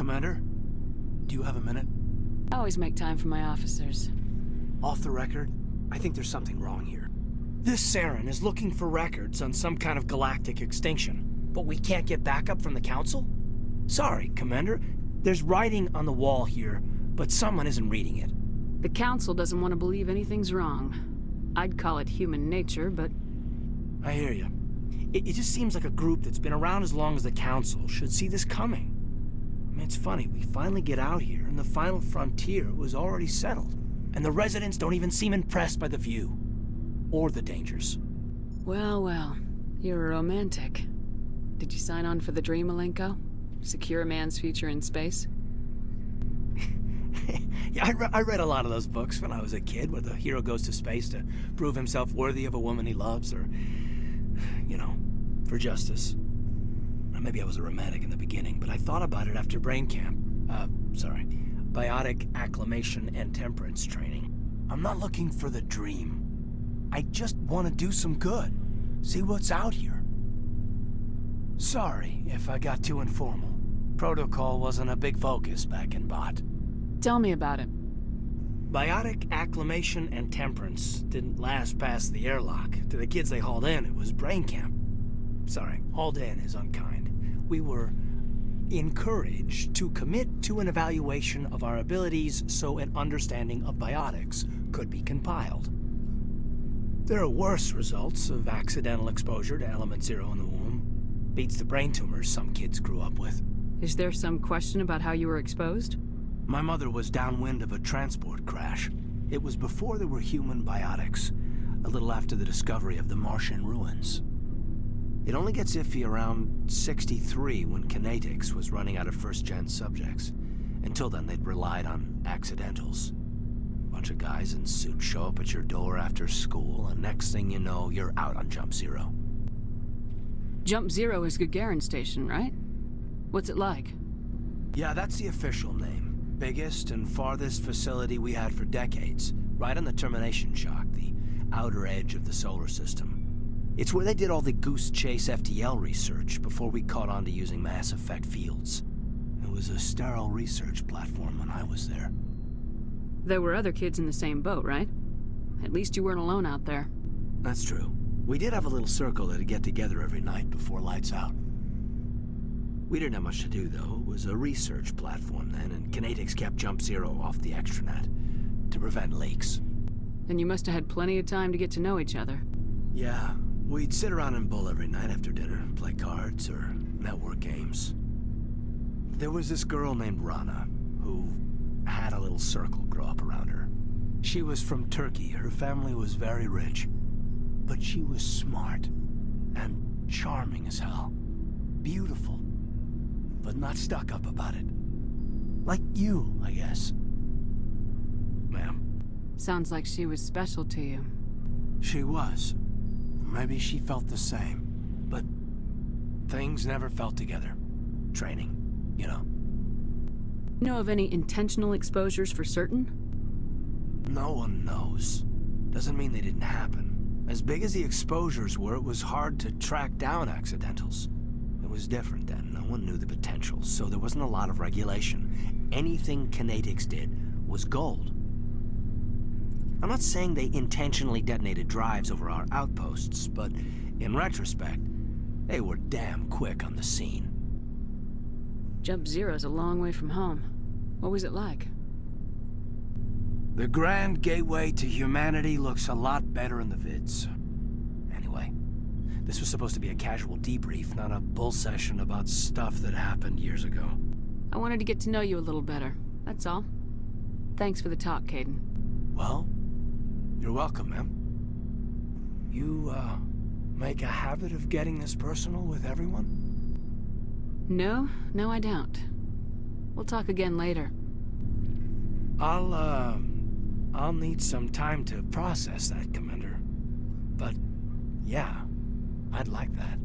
Commander, do you have a minute? I always make time for my officers. Off the record, I think there's something wrong here. This Saren is looking for records on some kind of galactic extinction, but we can't get backup from the Council? Sorry, Commander. There's writing on the wall here, but someone isn't reading it. The Council doesn't want to believe anything's wrong. I'd call it human nature, but... I hear you. It just seems like a group that's been around as long as the Council should see this coming. I mean, it's funny, we finally get out here, and the final frontier was already settled. And the residents don't even seem impressed by the view. Or the dangers. Well, well. You're a romantic. Did you sign on for the dream, Malenko? Secure a man's future in space? Yeah, I read a lot of those books when I was a kid, where the hero goes to space to prove himself worthy of a woman he loves, or, you know, for justice. Or maybe I was a romantic in the beginning, but I thought about it after brain camp. Biotic acclimation and temperance training. I'm not looking for the dream. I just want to do some good. See what's out here. Sorry if I got too informal. Protocol wasn't a big focus back in Bot. Tell me about it. Biotic acclimation and temperance didn't last past the airlock. To the kids they hauled in, it was brain camp. Sorry, hauled in is unkind. We were encouraged to commit to an evaluation of our abilities so an understanding of biotics could be compiled. There are worse results of accidental exposure to Element Zero in the womb. Beats the brain tumors some kids grew up with. Is there some question about how you were exposed? My mother was downwind of a transport crash. It was before there were human biotics, a little after the discovery of the Martian ruins. It only gets iffy around 63 when Kinetics was running out of first-gen subjects. Until then, they'd relied on accidentals. Bunch of guys in suits show up at your door after school, and next thing you know, you're out on Jump Zero. Jump Zero is Gagarin Station, right? What's it like? Yeah, that's the official name. Biggest and farthest facility we had for decades. Right on the termination shock, the outer edge of the solar system. It's where they did all the Goose Chase FTL research before we caught on to using mass effect fields. It was a sterile research platform when I was there. There were other kids in the same boat, right? At least you weren't alone out there. That's true. We did have a little circle that'd get together every night before lights out. We didn't have much to do, though. It was a research platform then, and Kinetics kept Jump Zero off the extranet to prevent leaks. And you must have had plenty of time to get to know each other. Yeah, we'd sit around and bull every night after dinner, play cards or network games. There was this girl named Rana, who had a little circle grow up around her. She was from Turkey. Her family was very rich. But she was smart and charming as hell. Beautiful, but not stuck up about it. Like you, I guess. Ma'am. Sounds like she was special to you. She was. Maybe she felt the same. But things never felt together. Training, you know. Know of any intentional exposures for certain? No one knows. Doesn't mean they didn't happen. As big as the exposures were, it was hard to track down accidentals. It was different then. No one knew the potential, so there wasn't a lot of regulation. Anything Kinetics did was gold. I'm not saying they intentionally detonated drives over our outposts, but in retrospect, they were damn quick on the scene. Jump Zero's a long way from home. What was it like? The grand gateway to humanity looks a lot better in the vids. Anyway, this was supposed to be a casual debrief, not a bull session about stuff that happened years ago. I wanted to get to know you a little better, that's all. Thanks for the talk, Kaidan. Well, you're welcome, ma'am. You, make a habit of getting this personal with everyone? No, I don't. We'll talk again later. I'll need some time to process that, Commander. But, yeah, I'd like that.